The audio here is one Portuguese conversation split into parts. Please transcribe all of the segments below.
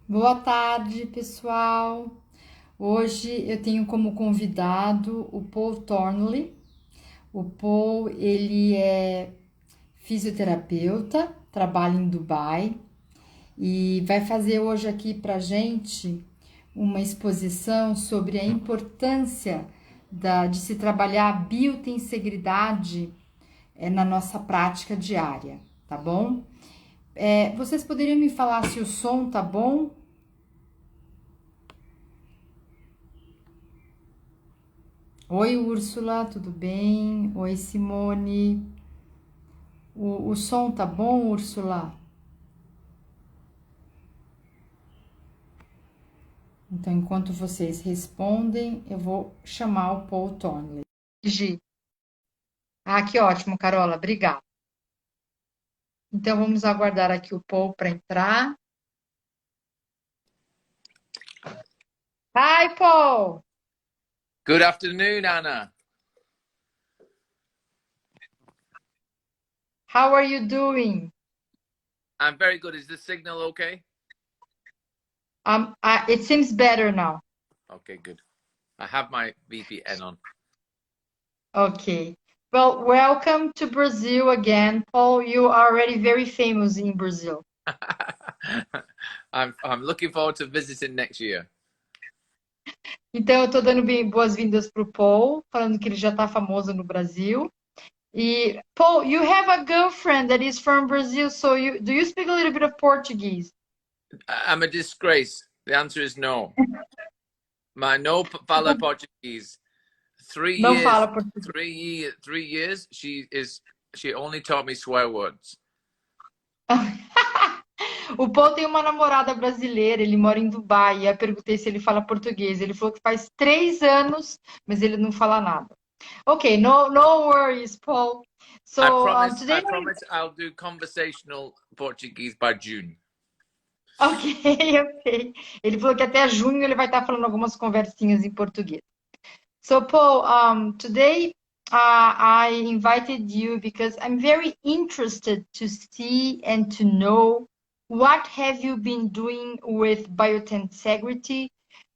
Boa tarde, pessoal. Hoje eu tenho como convidado o Paul Thornley. O Paul, ele é fisioterapeuta, trabalha em Dubai e vai fazer hoje aqui pra gente uma exposição sobre a importância de se trabalhar a biotensegridade na nossa prática diária, tá bom? Vocês poderiam me falar se o som tá bom? Oi, Úrsula, tudo bem? Oi, Simone. O som tá bom, Úrsula? Então, enquanto vocês respondem, eu vou chamar o Paul Thornley. Gi. Ah, que ótimo, Carola, obrigada. Então, vamos aguardar aqui o Paul para entrar. Hi, Paul! Good afternoon, Anna. How are you doing? I'm very good. Is the signal okay? It seems better now. Okay, good. I have my VPN on. Okay. Well, welcome to Brazil again, Paul. You are already very famous in Brazil. I'm looking forward to visiting next year. Então, eu estou dando boas-vindas para o Paul, falando que ele já está famoso no Brasil. E, Paul, you have a girlfriend that is from Brazil, so do you speak a little bit of Portuguese? I'm a disgrace. The answer is no. My no fala Portuguese. Não fala português. 3 years. She only taught me swear words. O Paul tem uma namorada brasileira, ele mora em Dubai. E eu perguntei se ele fala português. Ele falou que faz 3 anos, mas ele não fala nada. Ok, no worries, Paul. So today. I promise I'll do conversational Portuguese by June. Ok, ok. Ele falou que até junho ele vai estar falando algumas conversinhas em português. So, Paul, today I invited you because I'm very interested to see and to know what have you been doing with biotensegrity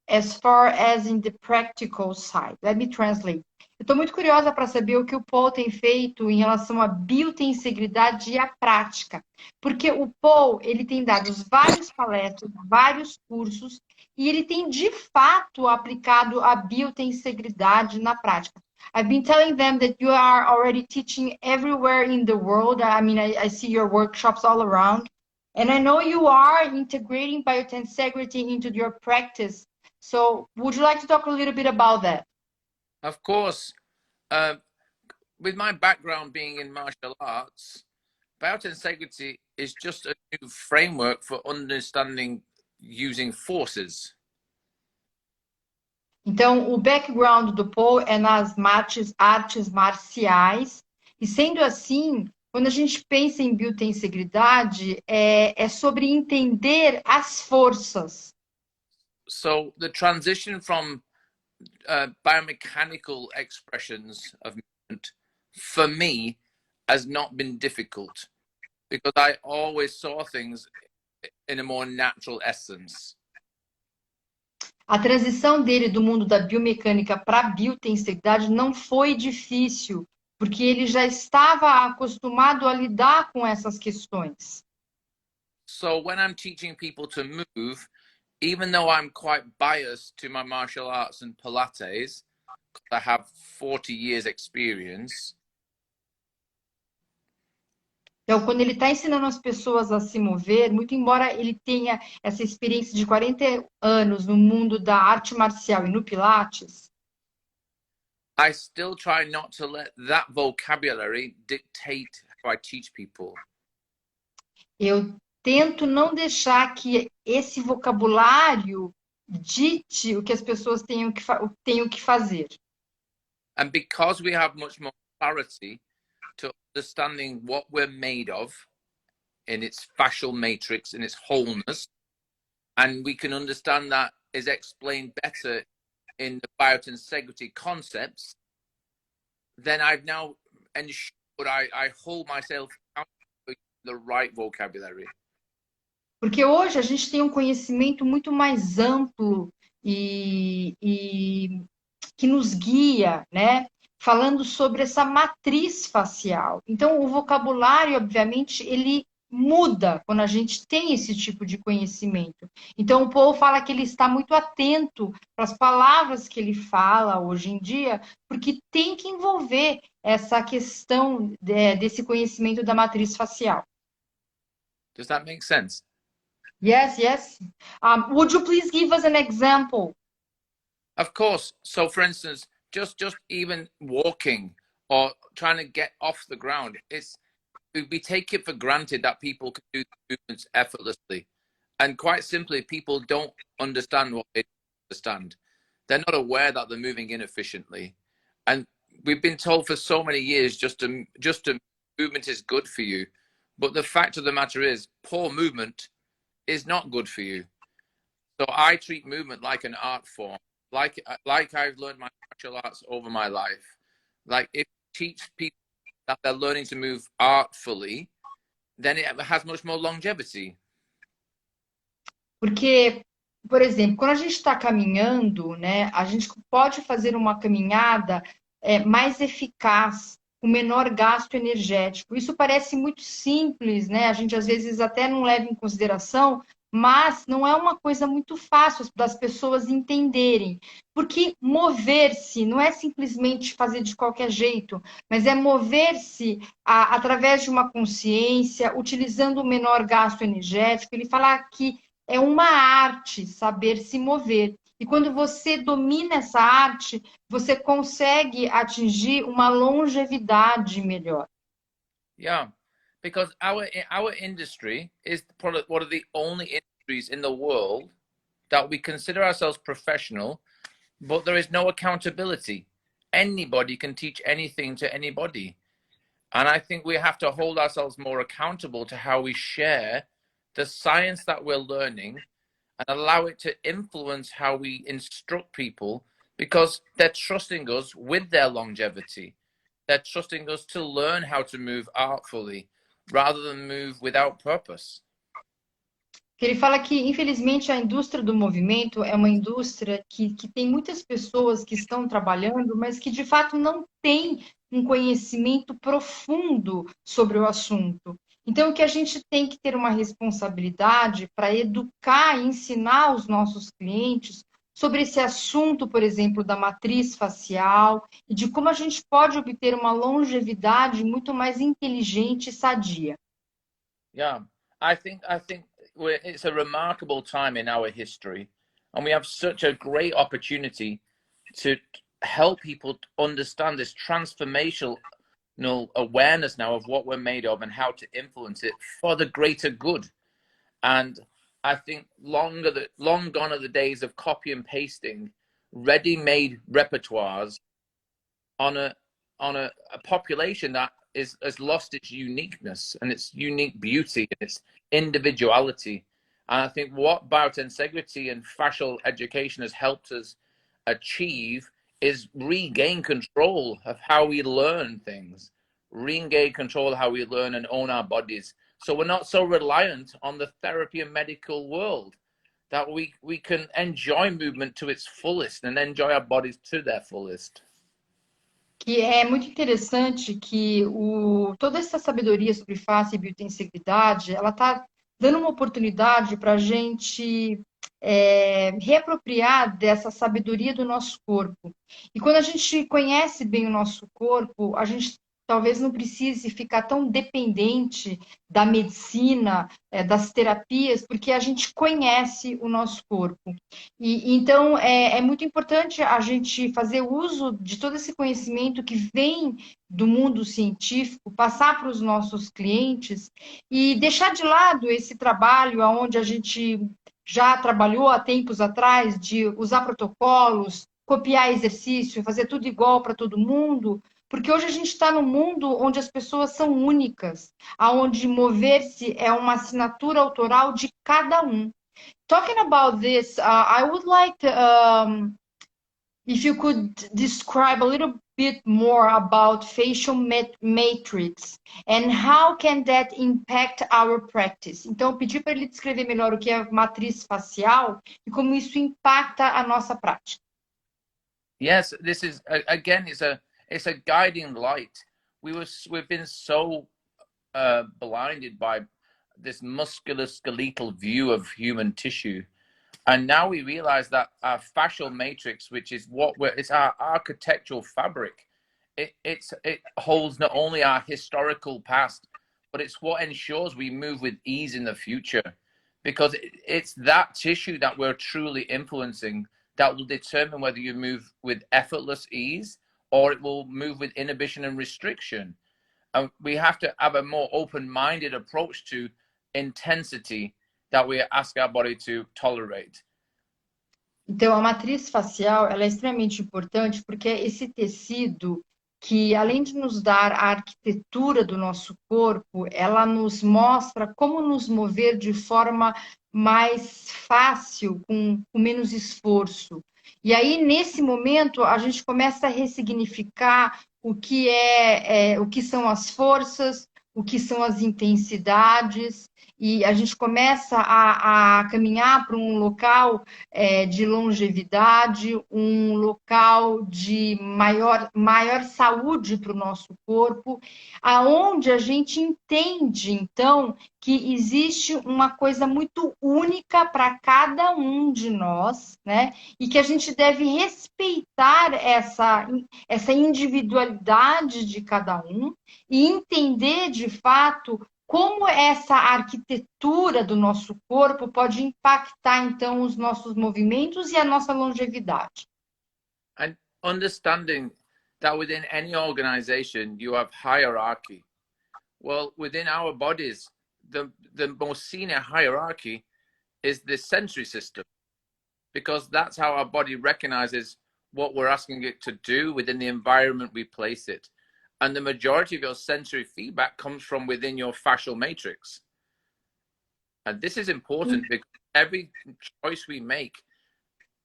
as far as in the practical side. Let me translate. Eu estou muito curiosa para saber o que o Paul tem feito em relação à biotensegridade e à prática, porque o Paul ele tem dado várias palestras, vários cursos e ele tem de fato aplicado a biotensegridade na prática. I've been telling them that you are already teaching everywhere in the world. I mean, I see your workshops all around. And I know you are integrating biotensegrity into your practice. So would you like to talk a little bit about that? Of course. With my background being in martial arts, Biotensegrity is just a new framework for understanding using forces. Então, o background do Paul é nas artes marciais, e sendo assim, quando a gente pensa em biotensegridade, é sobre entender as forças. So the transition from biomechanical expressions of movement, for me, has not been difficult because I always saw things in a more natural essence. A transição dele do mundo da biomecânica para a biotensegridade não foi difícil, porque ele já estava acostumado a lidar com essas questões. So when I'm teaching people to move, even though I'm quite biased to my martial arts and Pilates, I have 40 years experience. Então, quando ele está ensinando as pessoas a se mover, muito embora ele tenha essa experiência de 40 anos no mundo da arte marcial e no Pilates, I still try not to let that vocabulary dictate how I teach people. eu tento não deixar que esse vocabulário dite o que as pessoas tenham que fazer. And because we have much more clarity to understanding what we're made of in its fascial matrix, in its wholeness, and we can understand that is explained better in the biotensegrity concepts, then I've now ensured I hold myself accountable for the right vocabulary. Porque hoje a gente tem um conhecimento muito mais amplo e que nos guia, né? Falando sobre essa matriz facial. Então, o vocabulário, obviamente, ele muda quando a gente tem esse tipo de conhecimento. Então, o Paul fala que ele está muito atento para as palavras que ele fala hoje em dia, porque tem que envolver essa questão desse conhecimento da matriz facial. Does that make sense? Yes, yes. Would you please give us an example? Of course. So, for instance, just even walking or trying to get off the ground, we take it for granted that people can do the movements effortlessly, and quite simply, people don't understand what they understand. They're not aware that they're moving inefficiently, and we've been told for so many years just to movement is good for you, but the fact of the matter is, poor movement is not good for you. So I treat movement like an art form, like I've learned my martial arts over my life. Like if you teach people that they're learning to move artfully, then it has much more longevity. Porque, por exemplo, quando a gente está caminhando, né, a gente pode fazer uma caminhada mais eficaz, com menor gasto energético. Isso parece muito simples, né? A gente às vezes até não leva em consideração, mas não é uma coisa muito fácil das pessoas entenderem. Porque mover-se não é simplesmente fazer de qualquer jeito, mas é mover-se através de uma consciência, utilizando o menor gasto energético. Ele fala que é uma arte saber se mover. E quando você domina essa arte, você consegue atingir uma longevidade melhor. Yeah, because our industry is probably one of the only industries in the world that we consider ourselves professional, but there is no accountability. Anybody can teach anything to anybody. And I think we have to hold ourselves more accountable to how we share the science that we're learning and allow it to influence how we instruct people, because they're trusting us with their longevity. They're trusting us to learn how to move artfully rather than move without purpose. Ele fala que, infelizmente, a indústria do movimento é uma indústria que tem muitas pessoas que estão trabalhando, mas que, de fato, não tem um conhecimento profundo sobre o assunto. Então, que a gente tem que ter uma responsabilidade para educar e ensinar os nossos clientes sobre esse assunto, por exemplo, da matriz facial e de como a gente pode obter uma longevidade muito mais inteligente e sadia. Yeah, I think it's a remarkable time in our history, and we have such a great opportunity to help people understand this transformational awareness now of what we're made of and how to influence it for the greater good. And I think long gone are the days of copy and pasting ready-made repertoires on a population that has lost its uniqueness and its unique beauty and its individuality. And I think what Biotensegridade and fascial education has helped us achieve is regain control of how we learn things, regain control of how we learn and own our bodies. So we're not so reliant on the therapy and medical world, that we can enjoy movement to its fullest and enjoy our bodies to their fullest. Que é muito interessante que toda essa sabedoria sobre face e biotensegridade, ela está dando uma oportunidade para a gente reapropriar dessa sabedoria do nosso corpo. E quando a gente conhece bem o nosso corpo, a gente talvez não precise ficar tão dependente da medicina, das terapias, porque a gente conhece o nosso corpo. E então é muito importante a gente fazer uso de todo esse conhecimento que vem do mundo científico, passar para os nossos clientes e deixar de lado esse trabalho onde a gente já trabalhou há tempos atrás de usar protocolos, copiar exercício, fazer tudo igual para todo mundo, porque hoje a gente está num mundo onde as pessoas são únicas, aonde mover-se é uma assinatura autoral de cada um. Talking about this, I would like to, if you could describe a little bit more about facial matrix and how can that impact our practice. Então, eu pedi para ele descrever melhor o que é matriz facial e como isso impacta a nossa prática. Yes, this is again, it's a guiding light. We've been so blinded by this musculoskeletal view of human tissue. And now we realize that our fascial matrix, which is it's our architectural fabric, it holds not only our historical past, but it's what ensures we move with ease in the future. Because it's that tissue that we're truly influencing that will determine whether you move with effortless ease or it will move with inhibition and restriction. And we have to have a more open-minded approach to intensity that we ask our body to tolerate. Então, a matriz facial ela é extremamente importante porque é esse tecido que, além de nos dar a arquitetura do nosso corpo, ela nos mostra como nos mover de forma mais fácil, com menos esforço. E aí, nesse momento, a gente começa a ressignificar o que são as forças, o que são as intensidades, e a gente começa a caminhar para um local de longevidade, um local de maior saúde para o nosso corpo, aonde a gente entende, então, que existe uma coisa muito única para cada um de nós, né? E que a gente deve respeitar essa individualidade de cada um e entender, de fato, como essa arquitetura do nosso corpo pode impactar, então, os nossos movimentos e a nossa longevidade. And understanding that within any organization, you have hierarchy. Well, within our bodies, the most senior hierarchy is the sensory system, because that's how our body recognizes what we're asking it to do within the environment we place it. And the majority of your sensory feedback comes from within your fascial matrix. And this is important because every choice we make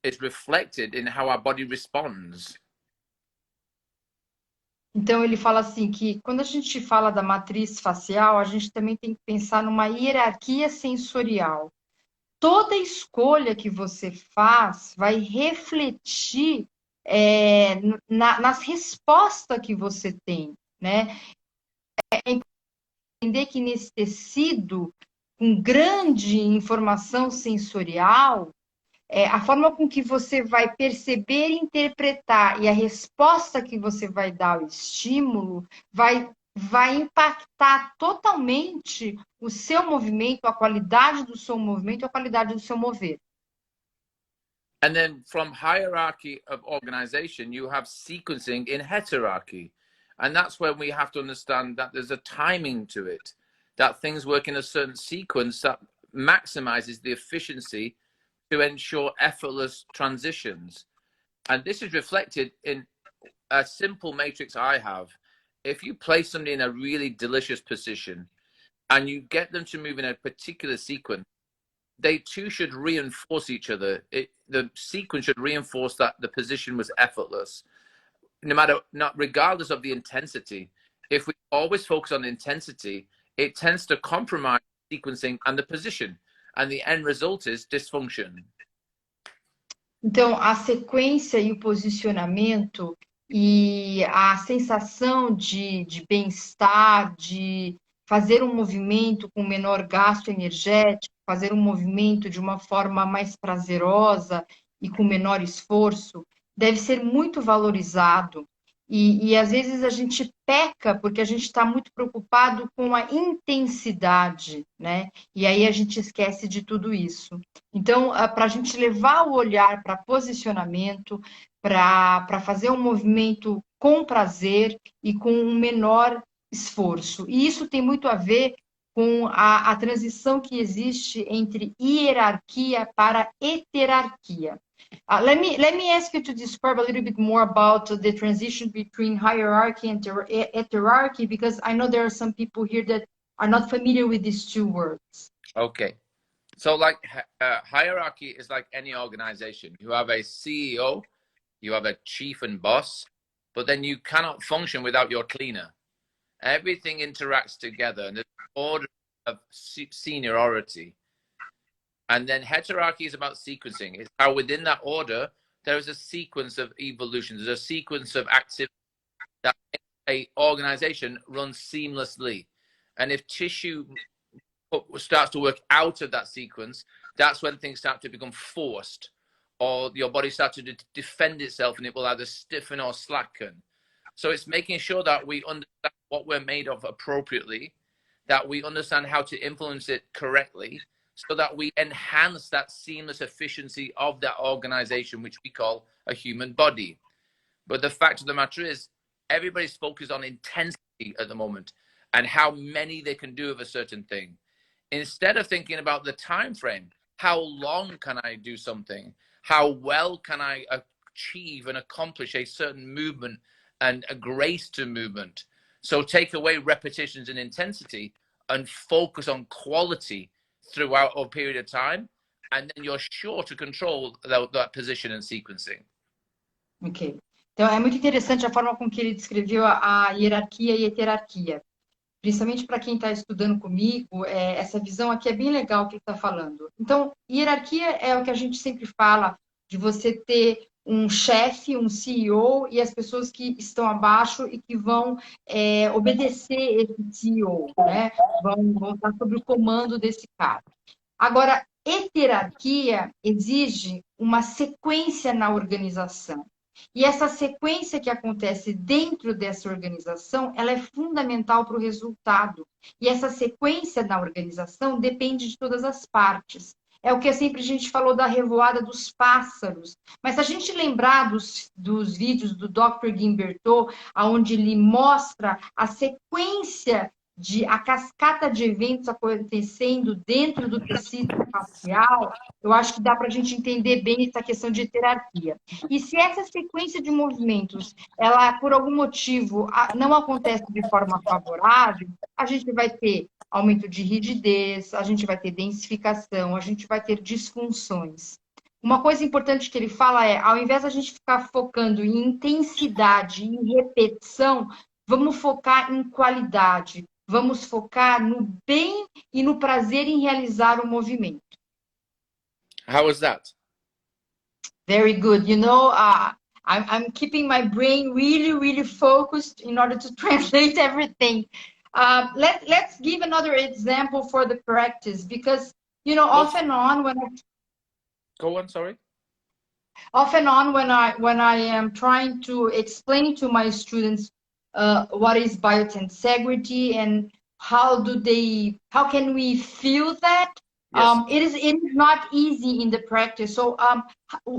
is reflected in how our body responds. Então, ele fala assim que quando a gente fala da matriz facial, a gente também tem que pensar numa hierarquia sensorial. Toda escolha que você faz vai refletir nas respostas que você tem, né? É entender que nesse tecido, com grande informação sensorial, a forma com que você vai perceber e interpretar e a resposta que você vai dar ao estímulo vai impactar totalmente o seu movimento, a qualidade do seu movimento, a qualidade do seu mover. And then from hierarchy of organization, you have sequencing in heterarchy. And that's when we have to understand that there's a timing to it, that things work in a certain sequence that maximizes the efficiency to ensure effortless transitions. And this is reflected in a simple matrix I have. If you place somebody in a really delicious position and you get them to move in a particular sequence, they too should reinforce each other. The sequence should reinforce that the position was effortless, regardless of the intensity. If we always focus on intensity, it tends to compromise sequencing and the position, and the end result is dysfunction. Então, a sequência e o posicionamento e a sensação de bem-estar, de fazer um movimento com menor gasto energético, fazer um movimento de uma forma mais prazerosa e com menor esforço, deve ser muito valorizado. E às vezes a gente peca porque a gente está muito preocupado com a intensidade, né? E aí a gente esquece de tudo isso. Então, para a gente levar o olhar para posicionamento, para fazer um movimento com prazer e com um menor esforço. E isso tem muito a ver com a transição que existe entre hierarquia para heterarquia. Let me ask you to describe a little bit more about the transition between hierarchy and heterarchy, because I know there are some people here that are not familiar with these two words. Okay. So like hierarchy is like any organization. You have a CEO, you have a chief and boss, but then you cannot function without your cleaner. Everything interacts together, and there's an order of seniority. And then heterarchy is about sequencing. It's how within that order, there is a sequence of evolution. There's a sequence of activity that a organization runs seamlessly. And if tissue starts to work out of that sequence, that's when things start to become forced, or your body starts to defend itself, and it will either stiffen or slacken. So it's making sure that we understand what we're made of appropriately, that we understand how to influence it correctly, so that we enhance that seamless efficiency of that organization, which we call a human body. But the fact of the matter is, everybody's focused on intensity at the moment and how many they can do of a certain thing, instead of thinking about the time frame. How long can I do something? How well can I achieve and accomplish a certain movement and a grace to movement? So take away repetitions and intensity and focus on quality throughout a period of time, and then you're sure to control that position and sequencing. Ok. Então, é muito interessante a forma com que ele descreveu a hierarquia e a heterarquia. Principalmente para quem está estudando comigo, essa visão aqui é bem legal que ele está falando. Então, hierarquia é o que a gente sempre fala, de você ter um chefe, um CEO, e as pessoas que estão abaixo e que vão obedecer esse CEO, né? Vão estar sob o comando desse cara. Agora, heterarquia exige uma sequência na organização. E essa sequência que acontece dentro dessa organização, ela é fundamental para o resultado. E essa sequência na organização depende de todas as partes. É o que sempre a gente falou da revoada dos pássaros. Mas se a gente lembrar dos vídeos do Dr. Guimberteau, onde ele mostra a sequência a cascata de eventos acontecendo dentro do tecido facial, eu acho que dá para a gente entender bem essa questão de hierarquia. E se essa sequência de movimentos, ela, por algum motivo, não acontece de forma favorável, a gente vai ter aumento de rigidez, a gente vai ter densificação, a gente vai ter disfunções. Uma coisa importante que ele fala ao invés da gente ficar focando em intensidade, em repetição, vamos focar em qualidade. Vamos focar no bem e no prazer em realizar o movimento. How was that? Very good. You know, I'm keeping my brain really, really focused in order to translate everything. Let's give another example for the practice, because, you know, off and on when I... Go on, sorry. Off and on when I am trying to explain to my students what is biotensegridade and how can we feel that? Yes. It is not easy in the practice. So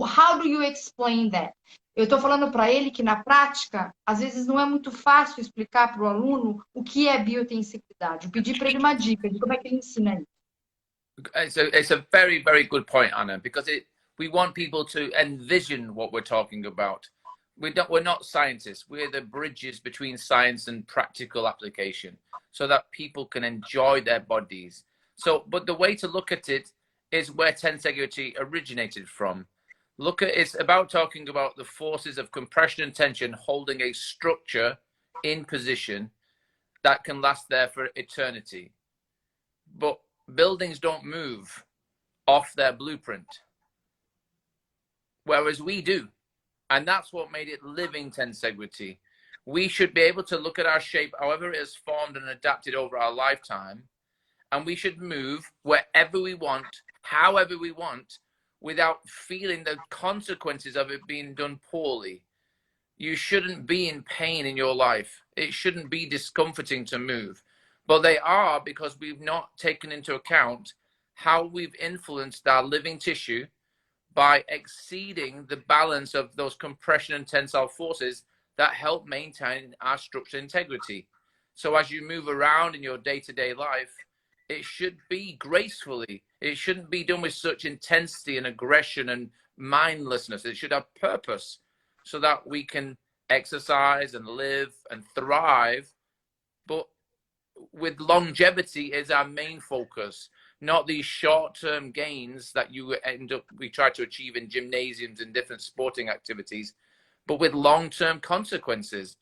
how do you explain that? Eu estou falando para ele que na prática, às vezes não é muito fácil explicar para o aluno o que é biotensegridade. Eu pedi para ele uma dica de como é que ele ensina isso. It's a very, very good point, Anna, because we want people to envision what we're talking about. We're not scientists. We're the bridges between science and practical application, so that people can enjoy their bodies. But the way to look at it is where tensegrity originated from. It's about talking about the forces of compression and tension holding a structure in position that can last there for eternity. But buildings don't move off their blueprint, whereas we do. And that's what made it living tensegrity. We should be able to look at our shape, however it has formed and adapted over our lifetime, and we should move wherever we want, however we want, without feeling the consequences of it being done poorly. You shouldn't be in pain in your life. It shouldn't be discomforting to move. But they are, because we've not taken into account how we've influenced our living tissue by exceeding the balance of those compression and tensile forces that help maintain our structural integrity. So as you move around in your day-to-day life, it should be gracefully. It shouldn't be done with such intensity and aggression and mindlessness. It should have purpose, so that we can exercise and live and thrive, but with longevity is our main focus, not these short-term gains that we try to achieve in gymnasiums and different sporting activities, but with long-term consequences.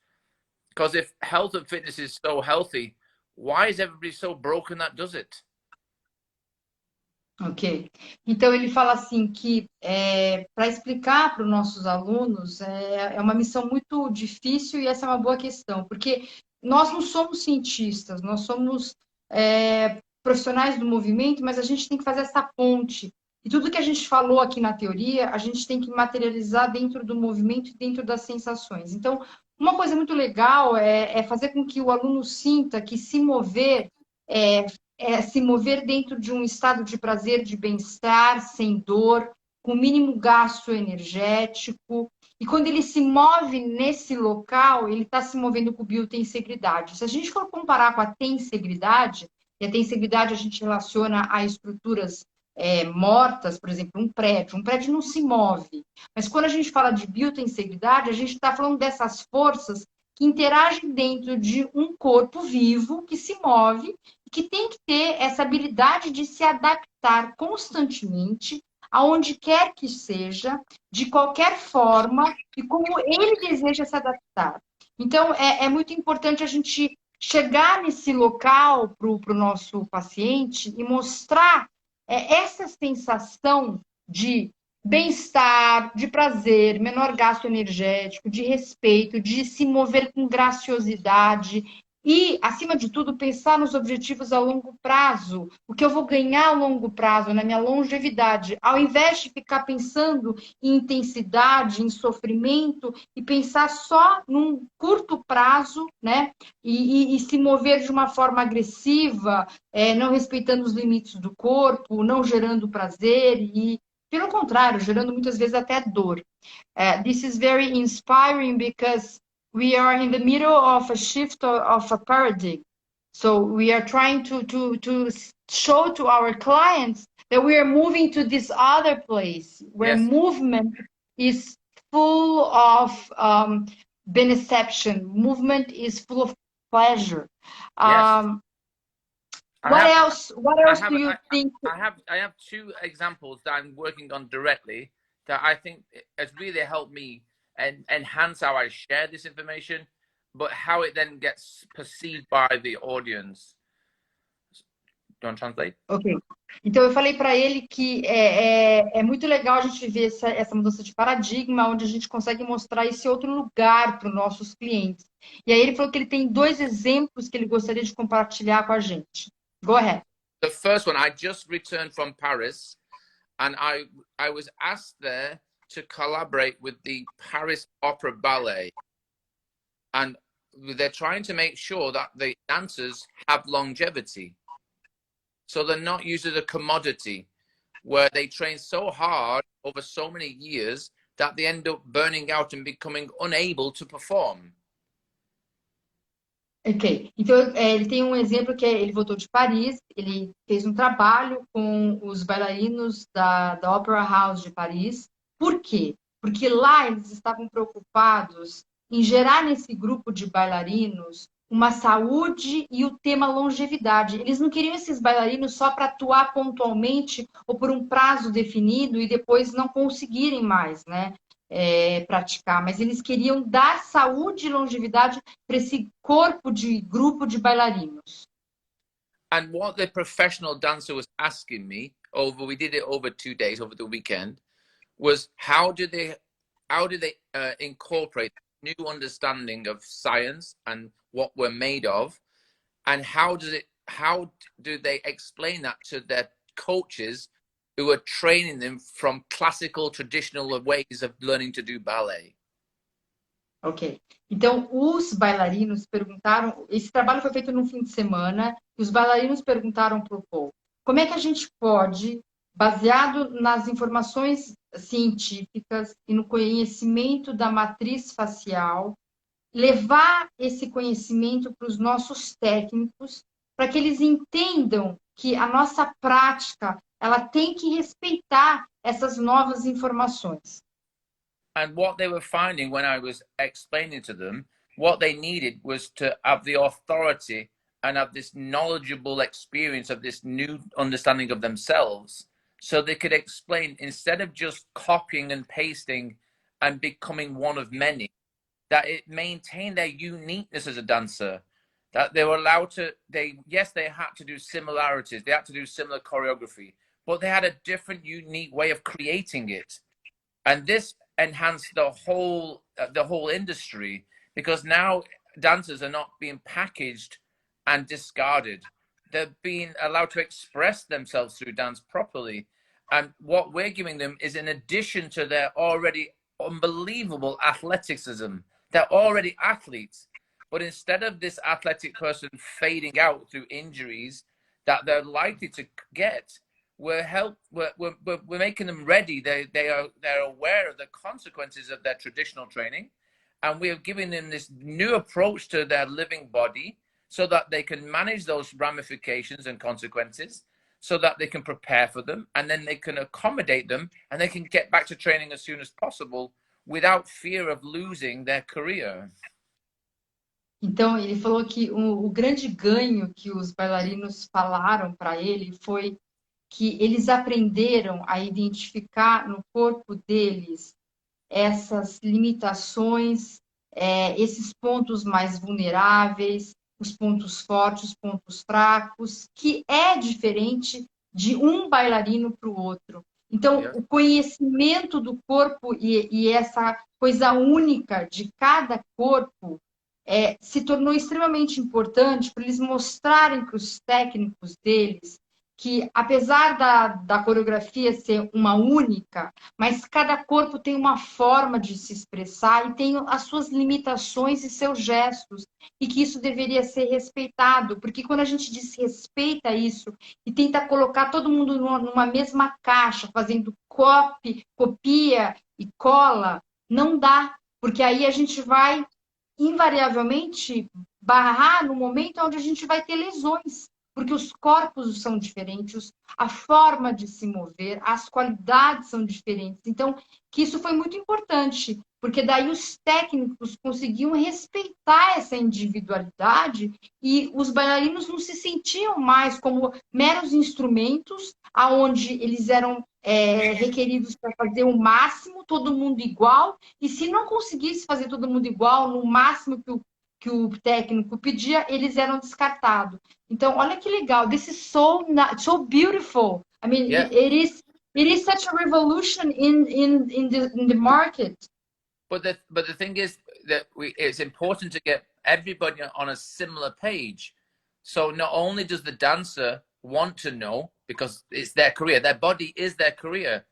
Because if health and fitness is so healthy, why is everybody so broken that does it? Ok. Então ele fala assim que para explicar para os nossos alunos é uma missão muito difícil e essa é uma boa questão, porque nós não somos cientistas, nós somos profissionais do movimento, mas a gente tem que fazer essa ponte. E tudo que a gente falou aqui na teoria, a gente tem que materializar dentro do movimento e dentro das sensações. Então, uma coisa muito legal é fazer com que o aluno sinta que se mover se mover dentro de um estado de prazer, de bem-estar, sem dor, com mínimo gasto energético. E quando ele se move nesse local, ele está se movendo com biotensegridade. Se a gente for comparar com a tensegridade, e a tensegridade a gente relaciona a estruturas mortas, por exemplo, um prédio não se move. Mas quando a gente fala de biotensegridade, a gente está falando dessas forças que interagem dentro de um corpo vivo que se move e que tem que ter essa habilidade de se adaptar constantemente aonde quer que seja, de qualquer forma e como ele deseja se adaptar. Então, é muito importante a gente chegar nesse local para o nosso paciente e mostrar essa sensação de bem-estar, de prazer, menor gasto energético, de respeito, de se mover com graciosidade e, acima de tudo, pensar nos objetivos a longo prazo, o que eu vou ganhar a longo prazo, na minha longevidade, ao invés de ficar pensando em intensidade, em sofrimento e pensar só num curto prazo, né? E se mover de uma forma agressiva, não respeitando os limites do corpo, não gerando prazer e pelo contrário, gerando muitas vezes até dor. This is very inspiring because we are in the middle of a shift of a paradigm. So we are trying to show to our clients that we are moving to this other place where Yes. movement is full of beneception. Movement is full of pleasure. Yes. What else do you think? I have two examples that I'm working on directly that I think has really helped me and enhance how I share this information, but how it then gets perceived by the audience. Do you want to translate? Ok. Então, eu falei para ele que é muito legal a gente ver essa mudança de paradigma, onde a gente consegue mostrar esse outro lugar para os nossos clientes. E aí ele falou que ele tem 2 exemplos que ele gostaria de compartilhar com a gente. Go ahead. The first one, I just returned from Paris, and I was asked there to collaborate with the Paris Opera Ballet. And they're trying to make sure that the dancers have longevity. So they're not used as a commodity where they train so hard over so many years that they end up burning out and becoming unable to perform. Ok, então ele tem um exemplo que ele voltou de Paris, ele fez um trabalho com os bailarinos da Opera House de Paris. Por quê? Porque lá eles estavam preocupados em gerar nesse grupo de bailarinos uma saúde e o tema longevidade. Eles não queriam esses bailarinos só para atuar pontualmente ou por um prazo definido e depois não conseguirem mais, né? Praticar, mas eles queriam dar saúde e longevidade para esse corpo de grupo de bailarinos. And what the professional dancer was asking me we did it over 2 days over the weekend, was how do they incorporate new understanding of science and what we're made of, and how do they explain that to their coaches who are training them from classical traditional ways of learning to do ballet. Ok. Então, os bailarinos perguntaram... Esse trabalho foi feito no fim de semana, e os bailarinos perguntaram para o Paul, como é que a gente pode, baseado nas informações científicas e no conhecimento da matriz facial, levar esse conhecimento para os nossos técnicos, para que eles entendam que a nossa prática ela tem que respeitar essas novas informações. And what they were finding when I was explaining to them, what they needed was to have the authority and have this knowledgeable experience of this new understanding of themselves, so they could explain, instead of just copying and pasting and becoming one of many, that it maintained their uniqueness as a dancer, that they were allowed to, yes, they had to do similarities, they had to do similar choreography, but they had a different, unique way of creating it. And this enhanced the whole industry, because now dancers are not being packaged and discarded. They're being allowed to express themselves through dance properly. And what we're giving them is in addition to their already unbelievable athleticism. They're already athletes. But instead of this athletic person fading out through injuries that they're likely to get, we're making them ready. They're aware of the consequences of their traditional training, and we're giving them this new approach to their living body so that they can manage those ramifications and consequences, so that they can prepare for them, and then they can accommodate them, and they can get back to training as soon as possible without fear of losing their career. Então, ele falou que o grande ganho que os bailarinos falaram para ele foi que eles aprenderam a identificar no corpo deles essas limitações, esses pontos mais vulneráveis, os pontos fortes, os pontos fracos, que é diferente de um bailarino para o outro. Então, o conhecimento do corpo e essa coisa única de cada corpo se tornou extremamente importante para eles mostrarem para os técnicos deles que, apesar da coreografia ser uma única, mas cada corpo tem uma forma de se expressar e tem as suas limitações e seus gestos, e que isso deveria ser respeitado, porque quando a gente desrespeita isso e tenta colocar todo mundo numa mesma caixa, fazendo copia e cola, não dá, porque aí a gente vai invariavelmente barrar no momento onde a gente vai ter lesões, porque os corpos são diferentes, a forma de se mover, as qualidades são diferentes. Então, que isso foi muito importante, porque daí os técnicos conseguiam respeitar essa individualidade e os bailarinos não se sentiam mais como meros instrumentos, aonde eles eram requeridos para fazer o máximo, todo mundo igual, e se não conseguisse fazer todo mundo igual, no máximo que o técnico pedia, eles eram descartados. Então, olha que legal. This is so beautiful. I mean, it is such a revolution in the market. But the thing is that it's important to get everybody on a similar page. So not only does the dancer want to know, because it's their career, their body is their career.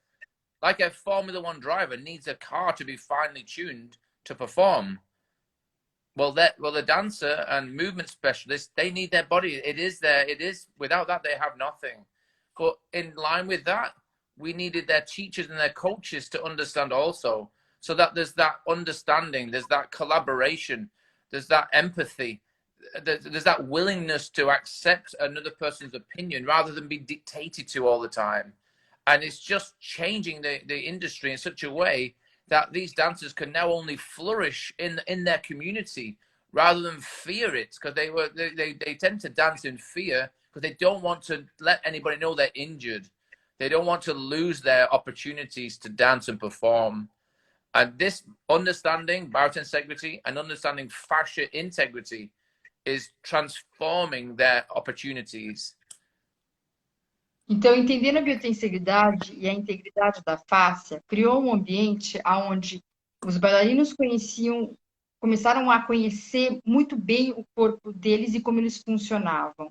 Like a Formula One driver needs a car to be finely tuned to perform. Well, the dancer and movement specialist, they need their body. It is without that, they have nothing. But in line with that, we needed their teachers and their coaches to understand also, so that there's that understanding, there's that collaboration, there's that empathy, there's that willingness to accept another person's opinion rather than be dictated to all the time. And it's just changing the industry in such a way that these dancers can now only flourish in their community rather than fear it, because they tend to dance in fear because they don't want to let anybody know they're injured. They don't want to lose their opportunities to dance and perform. And this understanding biotensegridade and understanding fascia integrity is transforming their opportunities. Então, entendendo a biotensegridade e a integridade da face, criou um ambiente onde os bailarinos começaram a conhecer muito bem o corpo deles e como eles funcionavam,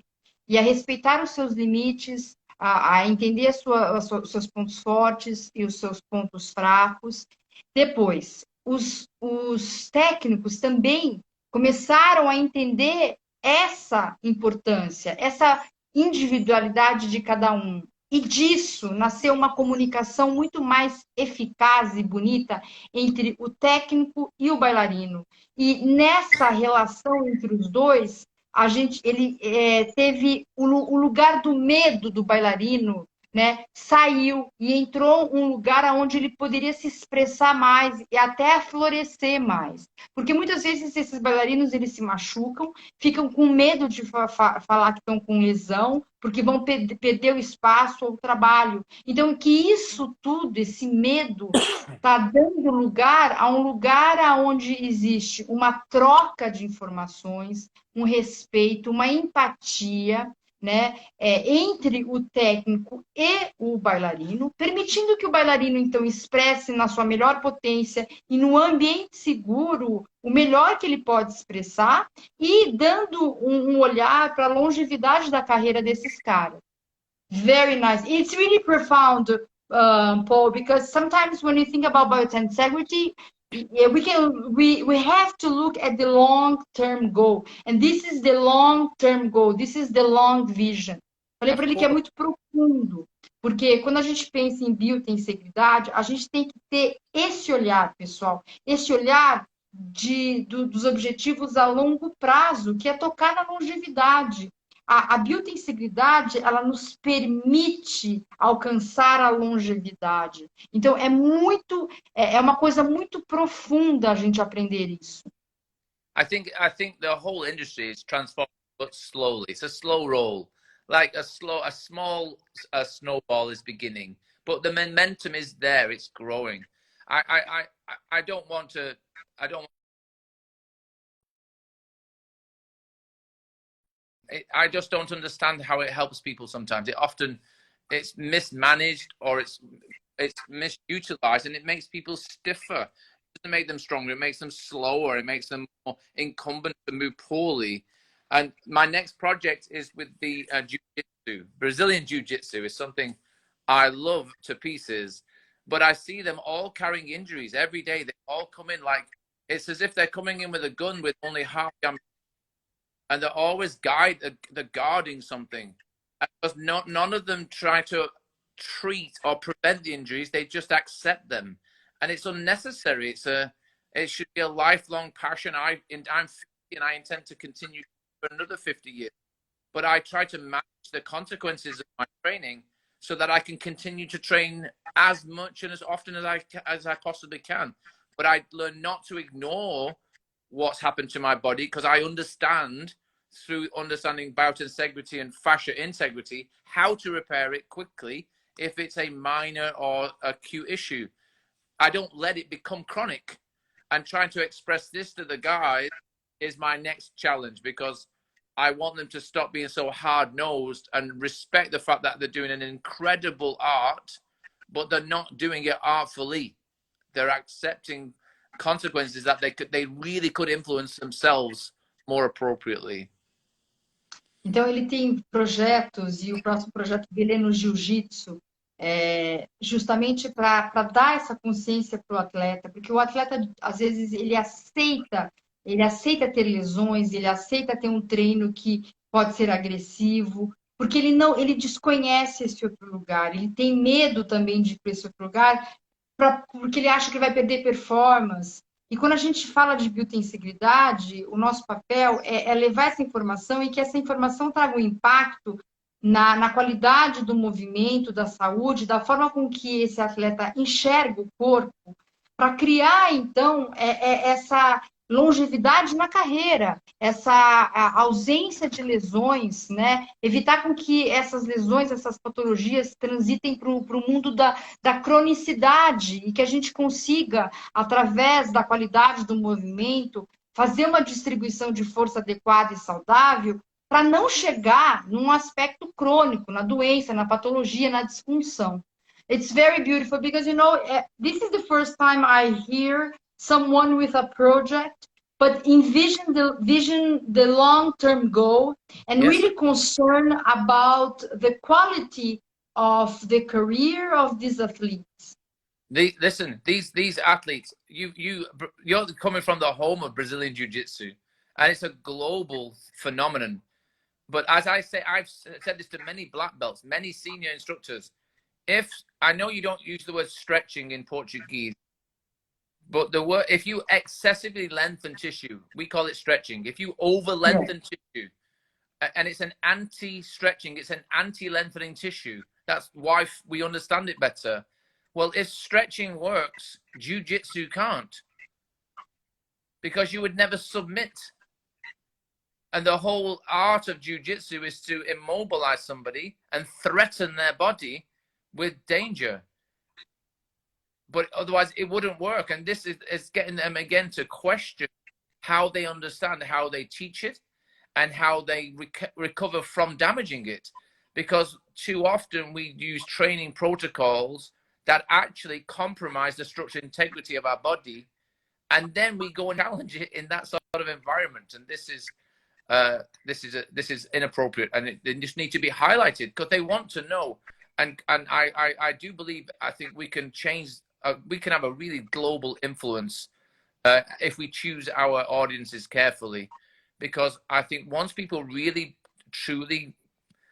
e a respeitar os seus limites, a entender os seus pontos fortes e os seus pontos fracos. Depois, os técnicos também começaram a entender essa importância, essa individualidade de cada um. E disso nasceu uma comunicação muito mais eficaz e bonita entre o técnico e o bailarino. E nessa relação entre os dois, ele teve o lugar do medo do bailarino né, saiu e entrou um lugar onde ele poderia se expressar mais e até florescer mais. Porque muitas vezes esses bailarinos eles se machucam, ficam com medo de falar que estão com lesão, porque vão perder o espaço ou o trabalho. Então, que isso tudo, esse medo, está dando lugar a um lugar onde existe uma troca de informações, um respeito, uma empatia, né, entre o técnico e o bailarino, permitindo que o bailarino, então, expresse na sua melhor potência e no ambiente seguro o melhor que ele pode expressar e dando um olhar para a longevidade da carreira desses caras. Very nice. It's really profound, Paul, because sometimes when you think about biotensegrity, we have to look at the long-term goal, and this is the long-term goal. This is the long vision. Falei para ele que é muito profundo, porque quando a gente pensa em biotensegridade, a gente tem que ter esse olhar, pessoal, esse olhar dos objetivos a longo prazo, que é tocar na longevidade. A biotensegridade, ela nos permite alcançar a longevidade. Então, é uma coisa muito profunda a gente aprender isso. I think the whole industry is transforming, but slowly. It's a slow roll, like a small snowball is beginning, but the momentum is there. It's growing. I don't want to. I don't. I just don't understand how it helps people sometimes. It's mismanaged or it's misutilized, and it makes people stiffer. It doesn't make them stronger. It makes them slower. It makes them more incumbent to move poorly. And my next project is with the jiu-jitsu. Brazilian jiu-jitsu is something I love to pieces, but I see them all carrying injuries every day. They all come in like it's as if they're coming in with a gun with only half the ammunition. And they're always they're guarding something. Because none of them try to treat or prevent the injuries. They just accept them, and it's unnecessary. It should be a lifelong passion. I'm 50 and I intend to continue for another 50 years. But I try to manage the consequences of my training so that I can continue to train as much and as often as I possibly can. But I learn not to ignore what's happened to my body, because I understand through understanding biotensegrity and fascia integrity how to repair it quickly if it's a minor or acute issue. I don't let it become chronic, and trying to express this to the guys is my next challenge, because I want them to stop being so hard-nosed and respect the fact that they're doing an incredible art, but they're not doing it artfully. They're accepting consequences that they really could influence themselves more appropriately. Então, ele tem projetos, e o próximo projeto dele é no jiu-jitsu, justamente para dar essa consciência para o atleta, porque o atleta, às vezes, ele aceita ter lesões, ele aceita ter um treino que pode ser agressivo, porque ele desconhece esse outro lugar, ele tem medo também de ir para esse outro lugar, porque ele acha que vai perder performance. E quando a gente fala de biotensegridade, o nosso papel é levar essa informação e que essa informação traga um impacto na qualidade do movimento, da saúde, da forma com que esse atleta enxerga o corpo, para criar, então, essa longevidade na carreira, essa ausência de lesões, né? Evitar com que essas lesões, essas patologias transitem para o mundo da cronicidade e que a gente consiga, através da qualidade do movimento, fazer uma distribuição de força adequada e saudável para não chegar num aspecto crônico, na doença, na patologia, na disfunção. It's very beautiful because, this is the first time I hear someone with a project, but envision the long-term goal and Yes. really concern about the quality of the career of these athletes. Listen, these athletes, you're coming from the home of Brazilian Jiu-Jitsu, and it's a global phenomenon. But as I say, I've said this to many black belts, many senior instructors. If I know you don't use the word stretching in Portuguese, but if you excessively lengthen tissue, we call it stretching. If you over lengthen tissue, and it's an anti-stretching, it's an anti-lengthening tissue, That's why we understand it better. Well, if stretching works, jiu-jitsu can't, because you would never submit. And the whole art of jiu-jitsu is to immobilize somebody and threaten their body with danger. But otherwise it wouldn't work. And this is getting them again to question how they understand, how they teach it, and how they recover from damaging it. Because too often we use training protocols that actually compromise the structural integrity of our body, and then we go and challenge it in that sort of environment. And this is inappropriate, and they just need to be highlighted because they want to know. And I do believe, I think we can change. We can have a really global influence if we choose our audiences carefully, because I think once people really truly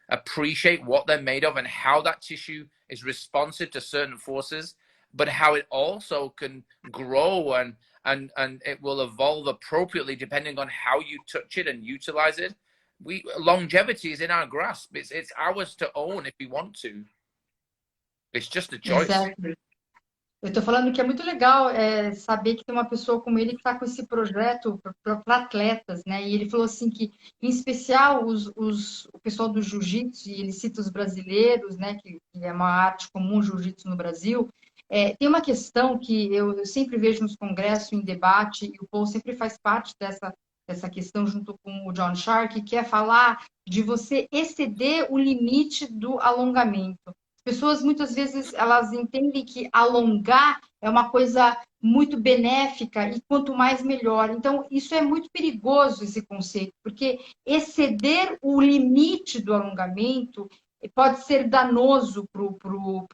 appreciate what they're made of and how that tissue is responsive to certain forces, but how it also can grow and it will evolve appropriately depending on how you touch it and utilize it. Longevity is in our grasp. It's ours to own if we want to. It's just a choice. Exactly. Eu estou falando que é muito legal saber que tem uma pessoa como ele que está com esse projeto para atletas, né? E ele falou assim que, em especial, o pessoal do jiu-jitsu, e ele cita os brasileiros, né? Que é uma arte comum, jiu-jitsu no Brasil. Tem uma questão que eu sempre vejo nos congressos, em debate, e o Paul sempre faz parte dessa questão junto com o John Shark, que é falar de você exceder o limite do alongamento. Pessoas muitas vezes elas entendem que alongar é uma coisa muito benéfica e quanto mais melhor. Então, isso é muito perigoso, esse conceito, porque exceder o limite do alongamento pode ser danoso para o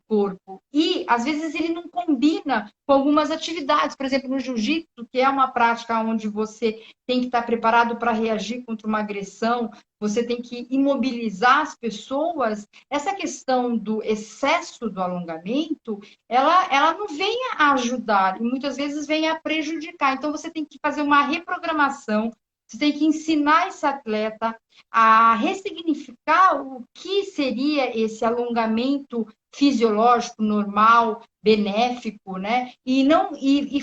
corpo. E, às vezes, ele não combina com algumas atividades. Por exemplo, no jiu-jitsu, que é uma prática onde você tem que estar preparado para reagir contra uma agressão, você tem que imobilizar as pessoas. Essa questão do excesso do alongamento, ela não vem a ajudar, e muitas vezes vem a prejudicar. Então, você tem que fazer uma reprogramação, você tem que ensinar esse atleta a ressignificar o que seria esse alongamento fisiológico, normal, benéfico, né? E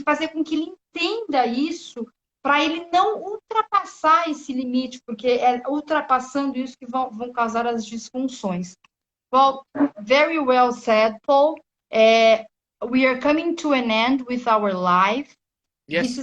fazer com que ele entenda isso, para ele não ultrapassar esse limite, porque é ultrapassando isso que vão causar as disfunções. Well, very well said, Paul. We are coming to an end with our live. Yes.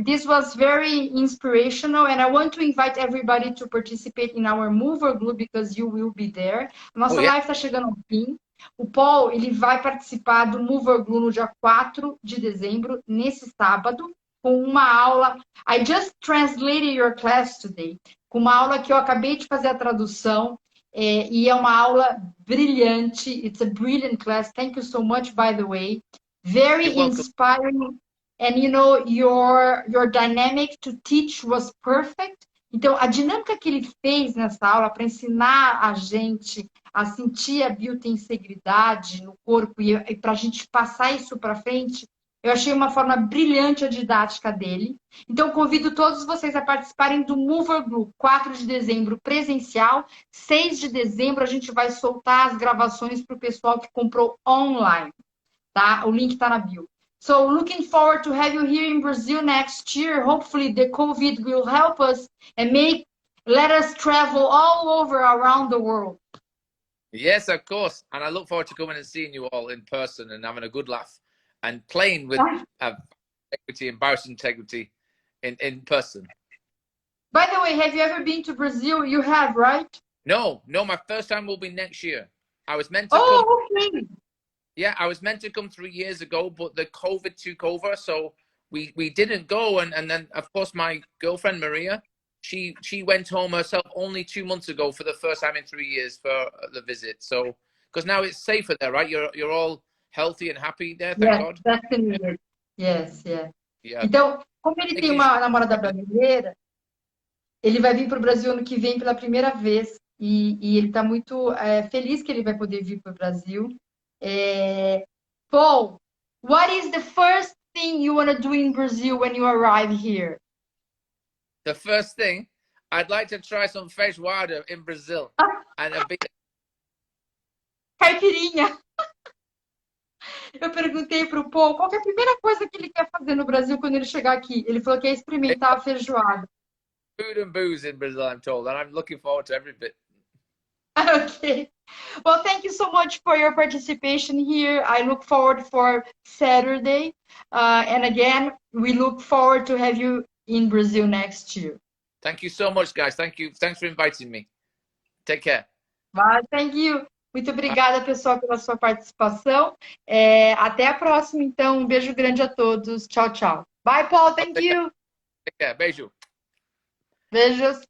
This was very inspirational, and I want to invite everybody to participate in our Mover Glue because you will be there. Nossa live está chegando ao fim. O Paul, ele vai participar do Mover Glue no dia 4 de dezembro, nesse sábado, com uma aula. I just translated your class today. Com uma aula que eu acabei de fazer a tradução, e é uma aula brilhante. It's a brilliant class. Thank you so much, by the way. Very inspiring. And you know, your dynamic to teach was perfect. Então, a dinâmica que ele fez nessa aula para ensinar a gente a sentir a biotensegridade no corpo e para a gente passar isso para frente, eu achei uma forma brilhante a didática dele. Então, convido todos vocês a participarem do Mover Glue, 4 de dezembro presencial, 6 de dezembro a gente vai soltar as gravações para o pessoal que comprou online, tá? O link está na bio. So looking forward to have you here in Brazil next year. Hopefully the COVID will help us and let us travel all over around the world. Yes, of course. And I look forward to coming and seeing you all in person and having a good laugh and playing with equity and biointegrity in person. By the way, have you ever been to Brazil? You have, right? No, my first time will be next year. I was meant to come. Okay. Yeah, I was meant to come 3 years ago, but the COVID took over, so we didn't go. And then, of course, my girlfriend, Maria, she went home herself only 2 months ago for the first time in 3 years for the visit. So, because now it's safer there, right? You're all healthy and happy there, thank God. Definitely. Yes, yeah. Yeah. Então, como ele tem uma namorada brasileira, ele vai vir para o Brasil ano que vem pela primeira vez. E ele está muito feliz que ele vai poder vir para o Brasil. Paul, what is the first thing you want to do in Brazil when you arrive here? The first thing, I'd like to try some feijoada in Brazil. And caipirinha. Eu perguntei para o Paul qual que é a primeira coisa que ele quer fazer no Brasil quando ele chegar aqui. Ele falou que é experimentar a feijoada. Food and booze in Brazil, I'm told, and I'm looking forward to every bit. Okay. Well, thank you so much for your participation here. I look forward for Saturday. And again, we look forward to have you in Brazil next year. Thank you so much, guys. Thank you. Thanks for inviting me. Take care. Bye, thank you. Muito obrigada, pessoal, pela sua participação. Até a próxima, então. Um beijo grande a todos. Tchau, tchau. Bye, Paul. Thank you. Take care. Beijo. Beijos.